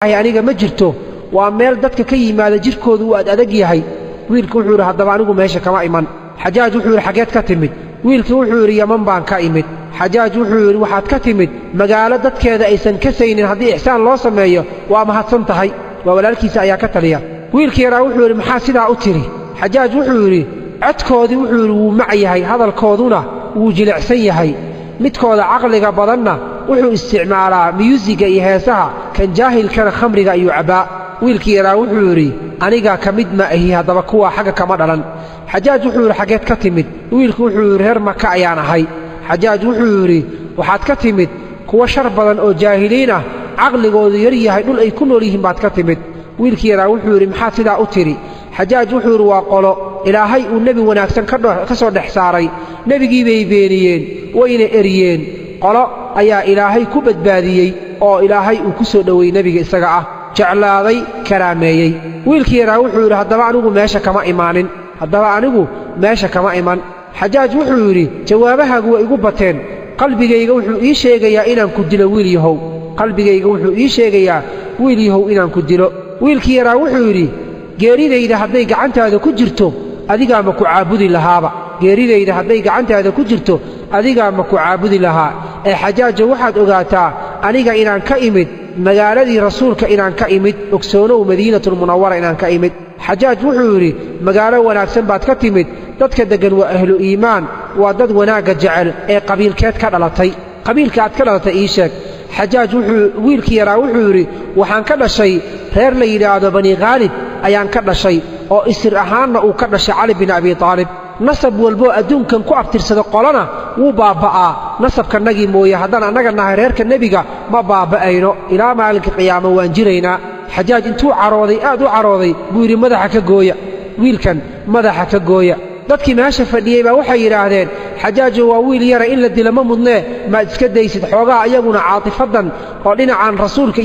aniga ma jirto waa meel dadka ka yimaada jirkoodu uu adag yahay wiilku wuxuu hadaba anigu meesha kama iman xajaaj wuxuu xageed ka timid wiilku wuxuu yaman baan ka imid xajaaj wuxuu waxaad ka timid magaalo dadkeeda aysan ka saynin hadii ihsaan loo sameeyo waa mahadsan tahay waa walaalkiisa ayaa ka taliya wiilkii yaraa wuxuu maxaa sidaa u tiri xajaaj wuxuu codkoodii wuxuu wuu macyahay hadalkooduna wuu jilicsan yahay midkooda aqliga badanna wuxuu isticmaalaa musiga iyo heesaha kan jaahilkana khamriga iyo cabaa wiilkii yaraa wuxuu aniga kamid ma ahi hadaba kuwa xaga kama dhalan xajaaj wuxuu xageed ka timid wiilku wuxuu reer Maka ayaan ahay xajaaj wuxuu waxaad ka timid kuwa shar badan oo jaahiliin ah aqligoodu yar yahay dhul ay ku nool yihiin baad ka timid wiilkii yaraa wuxuu maxaa sidaa u tiri xajaaj wuxuu waa qolo ilaahay uu nabi wanaagsan ka soo dhex saaray nabigii bay beeniyeen wayna eriyeen qolo ayaa ilaahay ku badbaadiyay oo ilaahay uu ku soo dhaweeyay nabiga isaga ah jeclaaday karaameeyay wiilkii yaraa wuxuu hadaba anigu meesha kama iman xajaaj wuxuu jawaabahagu way igu bateen qalbigayga wuxuu ii sheegayaa inaan ku dilo wiil yahow inaan ku dilo wiilkii yaraa wuxuu geeridayda hadday gacantaada ku jirto adiga ma ku caabudi lahaaba adiga ma ku caabudi lahaa ee xajaaj waxaad ogaataa aniga inaan ka imid magaaladii rasuulka inaan ka imid ogsoonow madiinatul munawwara inaan ka imid xajaaj wuxuu magaalo wanaagsan baad ka timid dadka degan waa ahlu iimaan waa dad wanaaga jecel ee qabiilkeed ka dhalatay qabiilka aad ka dhalatay ii sheeg xajaaj wuxuu wiilkii yaraa wuxuu waxaan ka dhashay reer la yiraahdo bani qaalib ayaan ka dhashay oo isir ahaanna uu ka dhashay cali bin abi taalib nasab walbo adduunkan ku abtirsada qolana wuu baaba'aa nasabkanagii mooye haddana annaga nahay reerka nebiga ma baaba'ayno ilaa maalinka qiyaamo waan jiraynaa xajaaj intuu carooday aad u carooday buu madaxa ka gooya wiilkan madaxa ka gooya dadkii meesha fadhiyay baa waxay yiraahdeen xajaaj waa wiil yara in la dilo ma mudnee ma iska daysid xoogaa ayaguna caatifadan oo dhinacan rasuulka